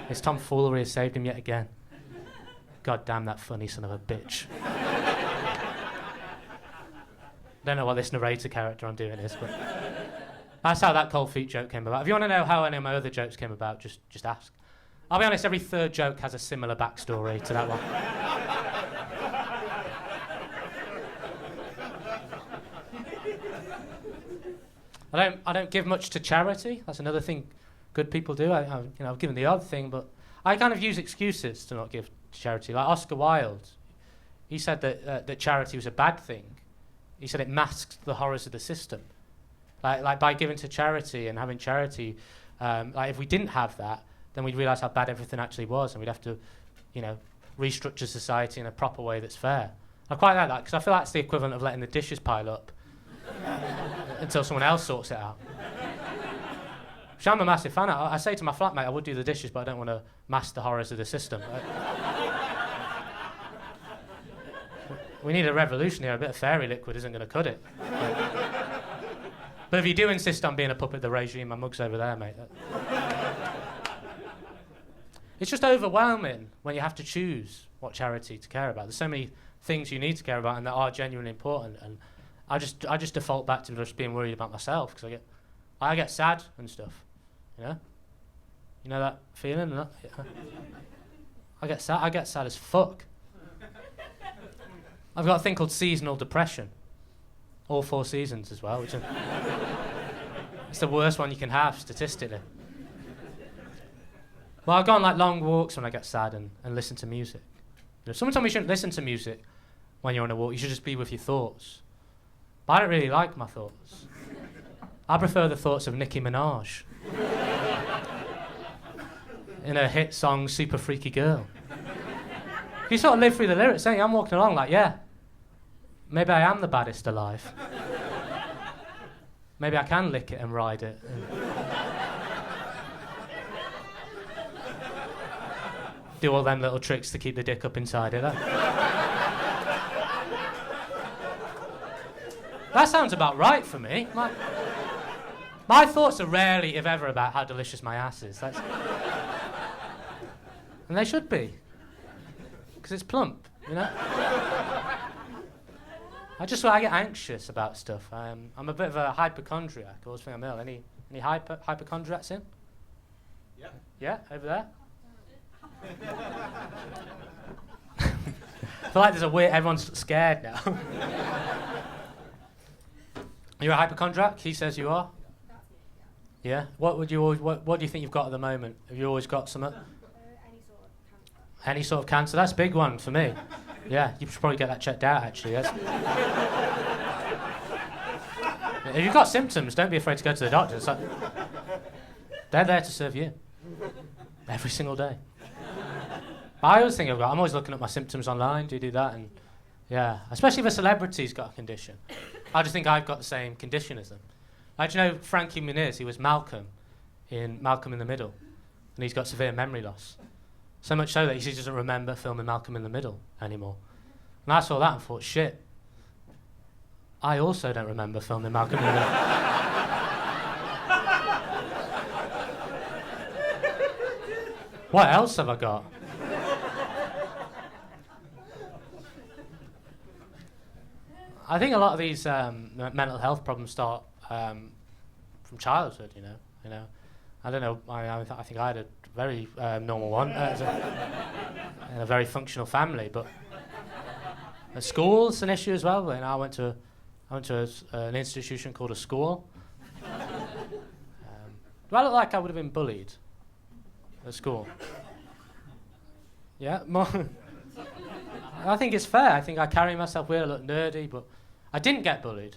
His tomfoolery has saved him yet again. God damn that funny son of a bitch. Don't know what this narrator character I'm doing is, but that's how that cold feet joke came about. If you want to know how any of my other jokes came about, just ask. I'll be honest, every 3rd joke has a similar backstory to that one. I don't give much to charity. That's another thing good people do. I've given the odd thing, but I kind of use excuses to not give to charity. Like Oscar Wilde, he said that charity was a bad thing. He said it masked the horrors of the system. Like by giving to charity and having charity, like if we didn't have that, then we'd realise how bad everything actually was, and we'd have to, restructure society in a proper way that's fair. I quite like that because I feel that's the equivalent of letting the dishes pile up until someone else sorts it out. Which I'm a massive fan of. I say to my flatmate, I would do the dishes, but I don't want to mask the horrors of the system. We need a revolution here. A bit of fairy liquid isn't going to cut it. But if you do insist on being a puppet of the regime, my mug's over there, mate. It's just overwhelming when you have to choose what charity to care about. There's so many things you need to care about and that are genuinely important, and I just default back to just being worried about myself because I get sad and stuff, you know that feeling. I get sad as fuck. I've got a thing called seasonal depression, all 4 seasons as well, which it's the worst one you can have statistically. Well, I go on like long walks when I get sad and listen to music. Someone told me you shouldn't listen to music when you're on a walk. You should just be with your thoughts. But I don't really like my thoughts. I prefer the thoughts of Nicki Minaj in her hit song Super Freaky Girl. You sort of live through the lyrics, don't you? I'm walking along like, yeah, maybe I am the baddest alive. Maybe I can lick it and ride it. Do all them little tricks to keep the dick up inside it. That sounds about right for me. My thoughts are rarely, if ever, about how delicious my ass is. And they should be. Because it's plump, I get anxious about stuff. I'm a bit of a hypochondriac. I always think I'm ill. Any hypochondriacs in? Yeah. Yeah, over there? I feel like there's a weird... Everyone's scared now. You're a hypochondriac? He says you are? Yeah. What would you always, what do you think you've got at the moment? Have you always got some? Any sort of cancer. Any sort of cancer? That's a big one for me. Yeah, you should probably get that checked out, actually. If you've got symptoms, don't be afraid to go to the doctor. They're there to serve you. Every single day. But I always think I'm always looking at my symptoms online. Do you do that? And yeah, especially if a celebrity's got a condition. I just think I've got the same condition as them. Like, do you know Frankie Muniz? He was Malcolm in the Middle. And he's got severe memory loss. So much so that he doesn't remember filming Malcolm in the Middle anymore. And I saw that and thought, shit, I also don't remember filming Malcolm in the Middle. What else have I got? I think a lot of these mental health problems start from childhood, you know. I don't know, I think I had a very normal one. In a very functional family, but at school it's an issue as well. I went to an institution called a school. Do I look like I would have been bullied at school? Yeah, more. I think it's fair. I think I carry myself weird, I look nerdy, but I didn't get bullied.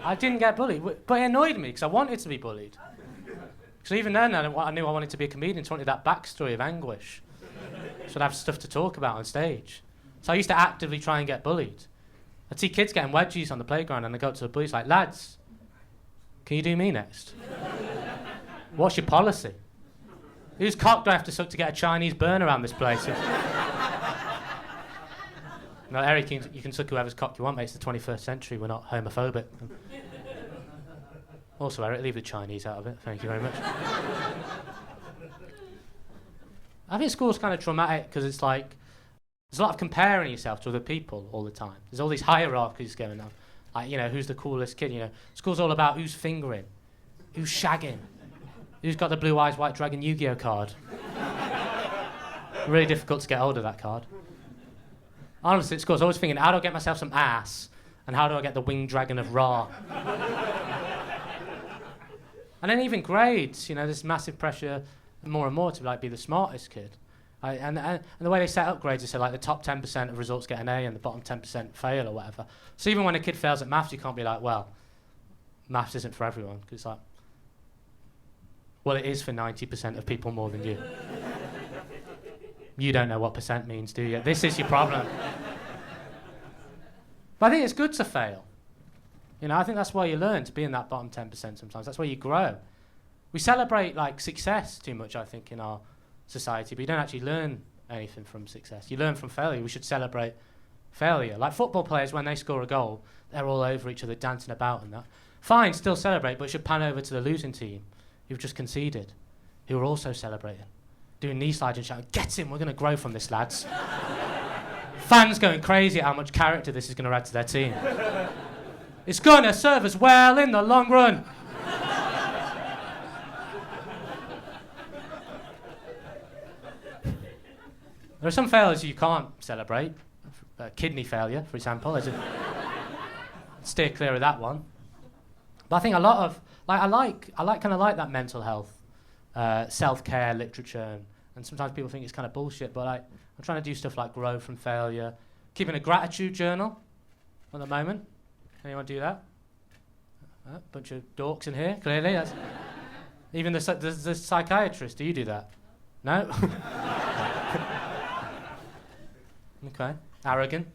I didn't get bullied, but it annoyed me because I wanted to be bullied. So even then, I knew I wanted to be a comedian, so I wanted that backstory of anguish. So I'd have stuff to talk about on stage. So I used to actively try and get bullied. I'd see kids getting wedgies on the playground and I'd go up to the bullies like, lads, can you do me next? What's your policy? Whose cock do I have to suck to get a Chinese burn around this place? No, Eric, you can suck whoever's cock you want, mate. It's the 21st century. We're not homophobic. Also, Eric, leave the Chinese out of it. Thank you very much. I think school's kind of traumatic because it's like there's a lot of comparing yourself to other people all the time. There's all these hierarchies going on. Like, you know, who's the coolest kid? You know, school's all about who's fingering, who's shagging, who's got the Blue Eyes White Dragon Yu-Gi-Oh card. Really difficult to get hold of that card. Honestly, at school, I was always thinking, how do I get myself some ass? And how do I get the Winged Dragon of Ra? And then even grades, you know, there's massive pressure more and more to like be the smartest kid. And the way they set up grades, they say like the top 10% of results get an A and the bottom 10% fail or whatever. So even when a kid fails at maths, you can't be like, well, maths isn't for everyone. Because it's like, well, it is for 90% of people more than you. You don't know what percent means, do you? This is your problem. But I think it's good to fail. You know, I think that's why you learn to be in that bottom 10% sometimes. That's where you grow. We celebrate like success too much, I think, in our society, but you don't actually learn anything from success. You learn from failure. We should celebrate failure. Like football players, when they score a goal, they're all over each other, dancing about and that. Fine, still celebrate, but should pan over to the losing team who've just conceded, who are also celebrating, doing knee slides and shouting, "Get him, we're going to grow from this, lads." Fans going crazy at how much character this is going to add to their team. It's going to serve us well in the long run. There are some failures you can't celebrate. Kidney failure, for example. Steer clear of that one. But I think a lot of, I kind of like that mental health, self-care literature, and sometimes people think it's kind of bullshit, but I'm trying to do stuff like grow from failure, keeping a gratitude journal at the moment. Anyone do that? Bunch of dorks in here, clearly. That's even the psychiatrist, do you do that? No? Okay. Arrogant.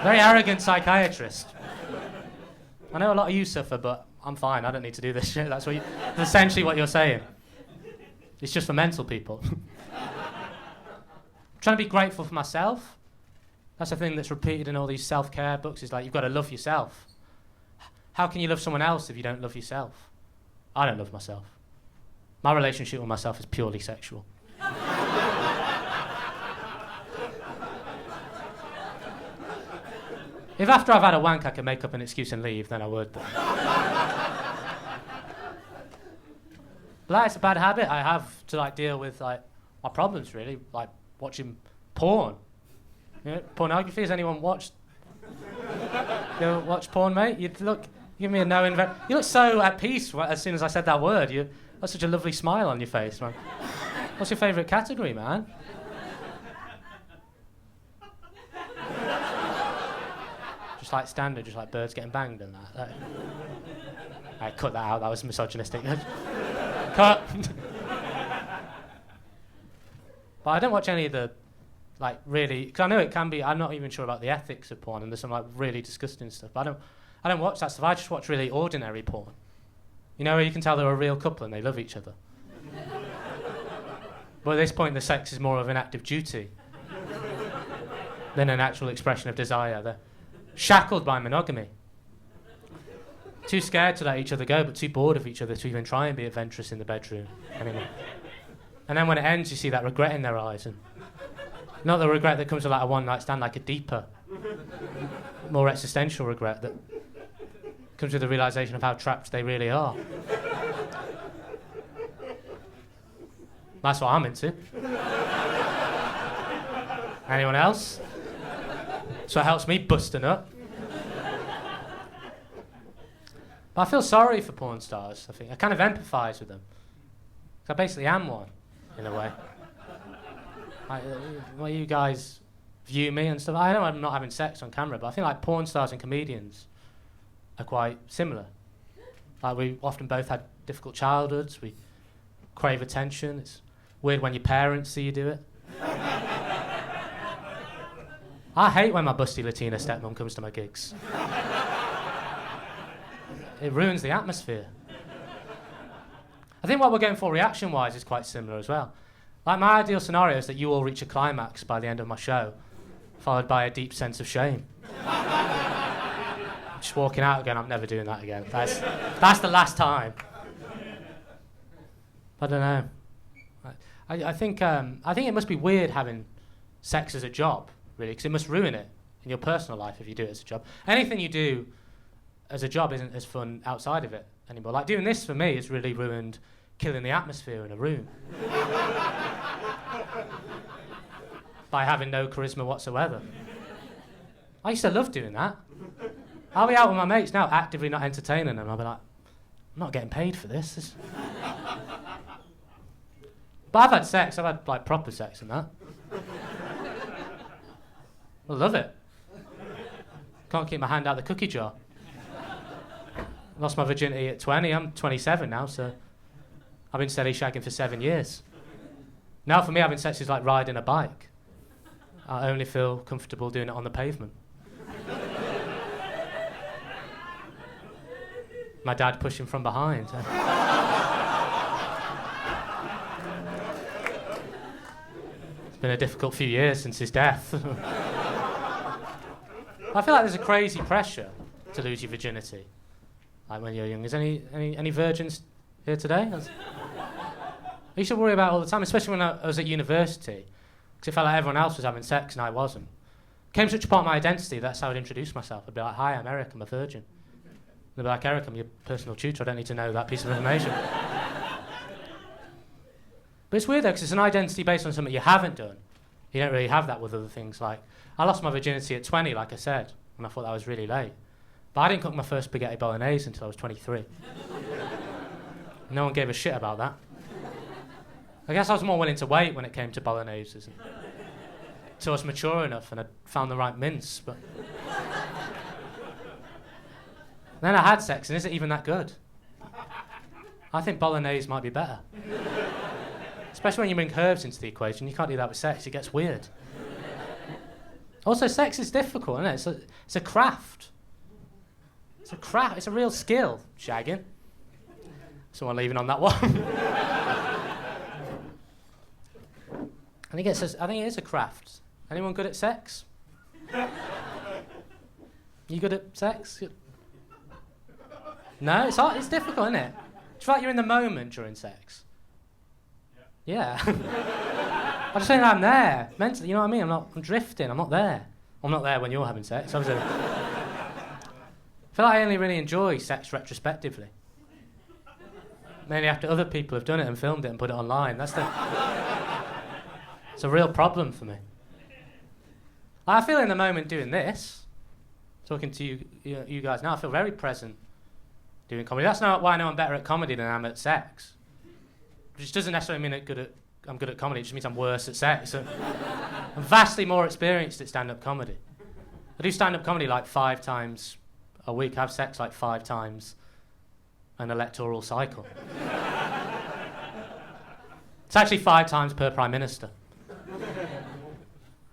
Very arrogant psychiatrist. I know a lot of you suffer, but I'm fine. I don't need to do this shit. That's essentially what you're saying. It's just for mental people. I'm trying to be grateful for myself. That's the thing that's repeated in all these self-care books, is like, you've got to love yourself. How can you love someone else if you don't love yourself? I don't love myself. My relationship with myself is purely sexual. If after I've had a wank I can make up an excuse and leave, then I would. But it's a bad habit I have to deal with my problems, really, like watching porn. You know, pornography, has anyone watched? You ever watch porn, mate? You give me a no invent. You look so at peace as soon as I said that word. You got such a lovely smile on your face, man. What's your favourite category, man? Just like standard, just like birds getting banged and that. I cut that out. That was misogynistic. Cut. But I don't watch any of the, like, really, because I know it can be. I'm not even sure about the ethics of porn, and there's some like really disgusting stuff. But I don't watch that stuff. I just watch really ordinary porn. You know, where you can tell they're a real couple and they love each other. But at this point, the sex is more of an act of duty than an actual expression of desire. They're shackled by monogamy. Too scared to let each other go, but too bored of each other to even try and be adventurous in the bedroom anymore. And then when it ends, you see that regret in their eyes. And not the regret that comes with like a one-night stand, like a deeper, more existential regret that comes with the realisation of how trapped they really are. That's what I'm into. Anyone else? So it helps me busting up. But I feel sorry for porn stars, I think. I kind of empathise with them. 'Cause I basically am one, in a way. Well, you guys view me and stuff. I know I'm not having sex on camera, but I think like porn stars and comedians are quite similar. Like we often both had difficult childhoods. We crave attention. It's weird when your parents see you do it. I hate when my busty Latina stepmom comes to my gigs. It ruins the atmosphere. I think what we're going for reaction-wise is quite similar as well. Like my ideal scenario is that you all reach a climax by the end of my show, followed by a deep sense of shame. Just walking out again, I'm never doing that again. That's the last time. I don't know. I think it must be weird having sex as a job, really, because it must ruin it in your personal life if you do it as a job. Anything you do as a job isn't as fun outside of it anymore. Like doing this for me has really ruined killing the atmosphere in a room by having no charisma whatsoever. I used to love doing that. I'll be out with my mates now, actively not entertaining them. I'll be like, I'm not getting paid for this. But I've had sex. I've had like proper sex and that. I love it. Can't keep my hand out the cookie jar. Lost my virginity at 20. I'm 27 now, so I've been steady shagging for 7 years. Now for me, having sex is like riding a bike. I only feel comfortable doing it on the pavement. My dad pushing from behind. It's been a difficult few years since his death. I feel like there's a crazy pressure to lose your virginity. Like when you're young. Is any virgins here today? I used to worry about it all the time, especially when I was at university, because it felt like everyone else was having sex and I wasn't. It became such a part of my identity, that's how I'd introduce myself. I'd be like, hi, I'm Eric, I'm a virgin. They'd be like, Eric, I'm your personal tutor, I don't need to know that piece of information. But it's weird though, because it's an identity based on something you haven't done. You don't really have that with other things. Like, I lost my virginity at 20, like I said, and I thought that was really late. But I didn't cook my first spaghetti bolognese until I was 23. No one gave a shit about that. I guess I was more willing to wait when it came to bolognese until I was mature enough and I'd found the right mince. But then I had sex, and is it even that good? I think bolognese might be better. Especially when you bring herbs into the equation. You can't do that with sex, it gets weird. Also, sex is difficult, isn't it? It's a craft. It's a craft, it's a real skill, shagging. Someone leaving on that one. I think it is a craft. Anyone good at sex? You good at sex? No, it's difficult, isn't it? It's like you're in the moment during sex. Yeah. I'm just saying I'm there, mentally, you know what I mean? I'm drifting, I'm not there. I'm not there when you're having sex, obviously. I feel like I only really enjoy sex retrospectively. Mainly after other people have done it and filmed it and put it online. It's a real problem for me. I feel in the moment doing this. talking to you guys now, I feel very present doing comedy. That's not why I know I'm better at comedy than I am at sex. Which doesn't necessarily mean I'm good at comedy, it just means I'm worse at sex. So I'm vastly more experienced at stand-up comedy. I do stand-up comedy like 5 times a week. I have sex like 5 times an electoral cycle. It's actually 5 times per Prime Minister.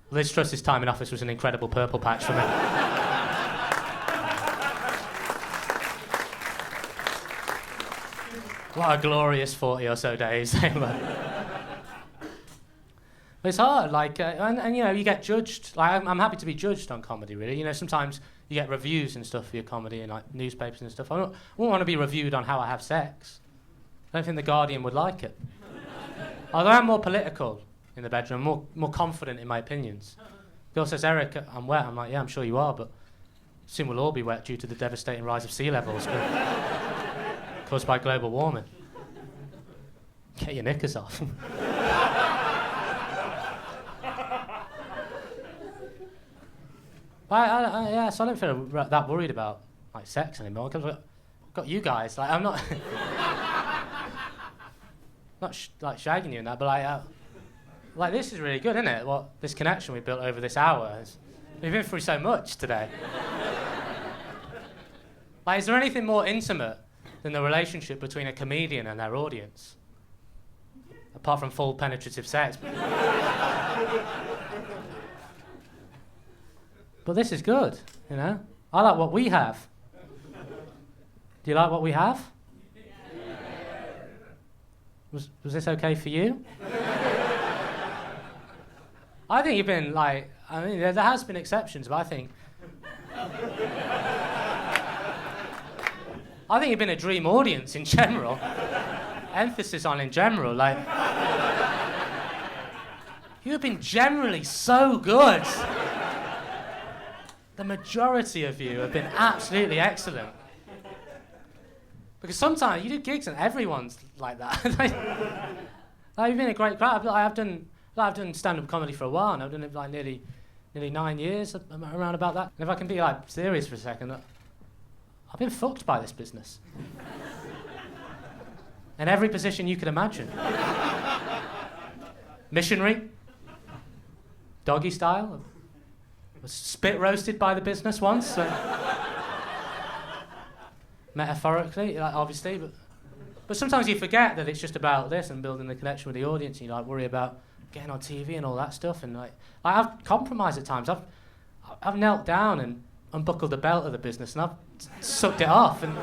Liz Truss's time in office was an incredible purple patch for me. What a glorious 40 or so days. But it's hard, like, and you know, you get judged. Like, I'm happy to be judged on comedy, really. You know, sometimes you get reviews and stuff for your comedy in like newspapers and stuff. I wouldn't want to be reviewed on how I have sex. I don't think The Guardian would like it. Although I'm more political in the bedroom, more confident in my opinions. Girl says, Eric, I'm wet. I'm like, yeah, I'm sure you are, but soon we'll all be wet due to the devastating rise of sea levels caused by global warming. Get your knickers off. Yeah, so I don't feel that worried about like sex anymore because I've got you guys. Like, I'm not like shagging you and that, but like this is really good, isn't it? What this connection we built over this hour. We've been through so much today. Like, is there anything more intimate than the relationship between a comedian and their audience? Apart from full penetrative sex. But this is good, you know? I like what we have. Do you like what we have? Was this okay for you? I think you've been like, I mean, there has been exceptions, but I think you've been a dream audience in general. Emphasis on in general, like, you've been generally so good. The majority of you have been absolutely excellent. Because sometimes you do gigs and everyone's like that. Like, you've been a great crowd. I've done stand-up comedy for a while, and I've done it like nearly 9 years, around about that. And if I can be like serious for a second, I've been fucked by this business. In every position you could imagine. Missionary, doggy style. Was spit roasted by the business once. Metaphorically, like, obviously, but sometimes you forget that it's just about this and building the connection with the audience, and you like worry about getting on TV and all that stuff. And like I've compromised at times. I've knelt down and unbuckled the belt of the business, and I've sucked it off. And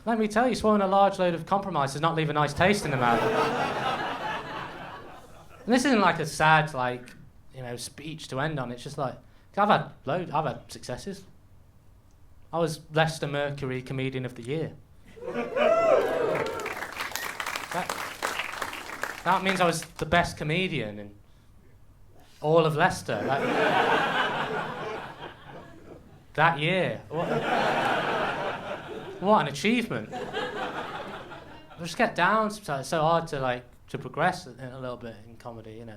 let me tell you, swallowing a large load of compromise does not leave a nice taste in the mouth. And this isn't like a sad, like, you know, speech to end on. It's just like, I've had successes. I was Leicester Mercury Comedian of the Year. That means I was the best comedian in all of Leicester. Like, that year. What an achievement. I just get down sometimes. It's so hard to progress a little bit in comedy, you know.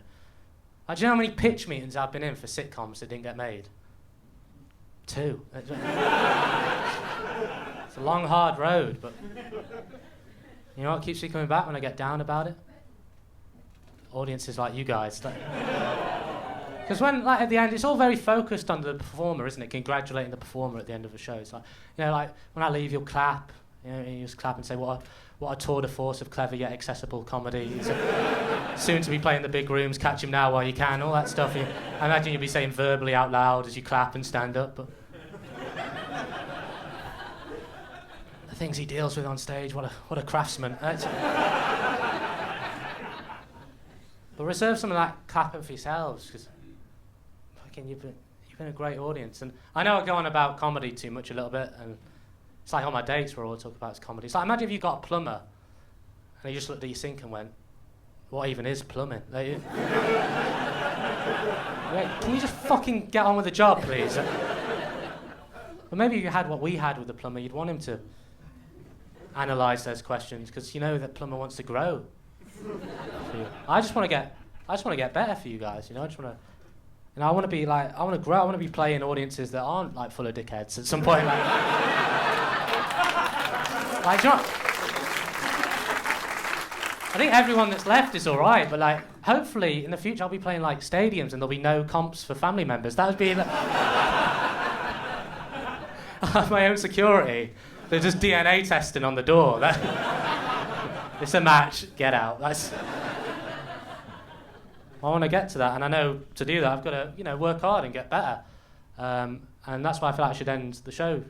Do you know how many pitch meetings I've been in for sitcoms that didn't get made? 2. It's a long, hard road, but you know what keeps me coming back when I get down about it? Audiences like you guys. Because when, like, at the end, it's all very focused on the performer, isn't it? Congratulating the performer at the end of the show. It's like, you know, like, when I leave, you'll clap. You know, you just clap and say, what a tour de force of clever yet accessible comedy. Soon to be playing the big rooms, catch him now while you can, all that stuff. I imagine you'll be saying verbally out loud as you clap and stand up. But the things he deals with on stage, what a craftsman. But reserve some of that clapping for yourselves, because fucking you've been a great audience. And I know I go on about comedy too much a little bit, and it's like on my dates where all I talk about is comedy. It's like, imagine if you got a plumber and he just looked at your sink and went, what even is plumbing? Like, can you just fucking get on with the job, please? But maybe if you had what we had with the plumber, you'd want him to analyse those questions, because you know that plumber wants to grow. I just want to get better for you guys, you know. I just want to I want to be like, I want to grow. I want to be playing audiences that aren't like full of dickheads at some point. Like, like, do you know what? I think everyone that's left is all right, but like, hopefully in the future I'll be playing like stadiums and there'll be no comps for family members. That would be like, I have my own security. They're just DNA testing on the door. It's a match. Get out. I want to get to that, and I know to do that I've got to, work hard and get better. And that's why I feel like I should end the show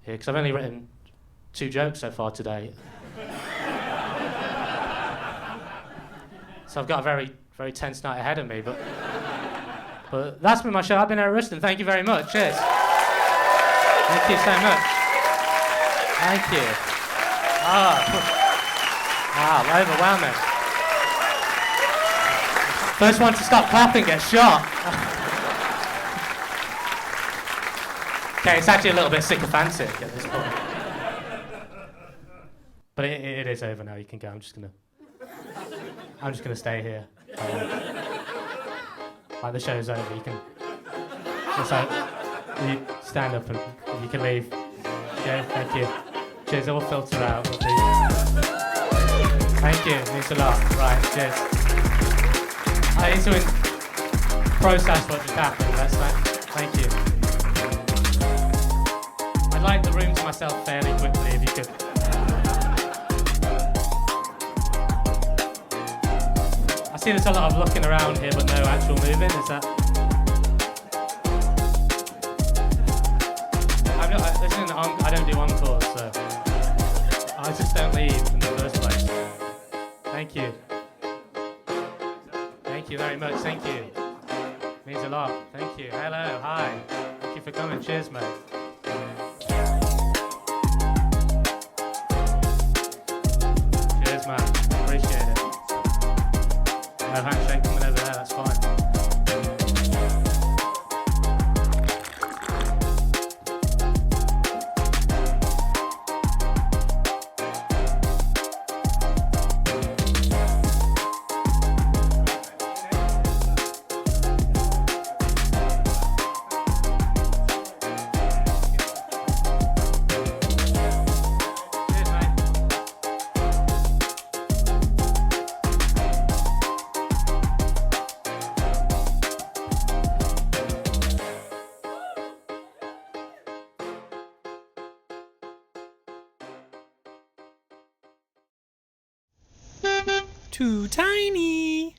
here, because I've only written 2 jokes so far today. So I've got a very, very tense night ahead of me, but that's been my show. I've been Eric Rushton. Thank you very much. Cheers. Thank you so much. Thank you. Wow, overwhelming. First one to stop clapping gets shot. Okay, it's actually a little bit sycophantic at this point. But it is over now. You can go. I'm just gonna stay here. Like the show's over. You can. You stand up and you can leave. Yeah, thank you. Cheers. It will filter out. Thank you. It means a lot. Right. Cheers. I need to process what just happened. That's fine. Thank you. I'd like the room to myself fairly quickly, if you could. I see there's a lot of looking around here, but no actual moving. Is that? I don't do encores, so I just don't leave in the first place. Thank you. Thank you very much. Thank you. Means a lot. Thank you. Hello. Hi. Thank you for coming. Cheers, mate. Cheers, man. Appreciate it. No handshake coming over there. That's fine. Too tiny.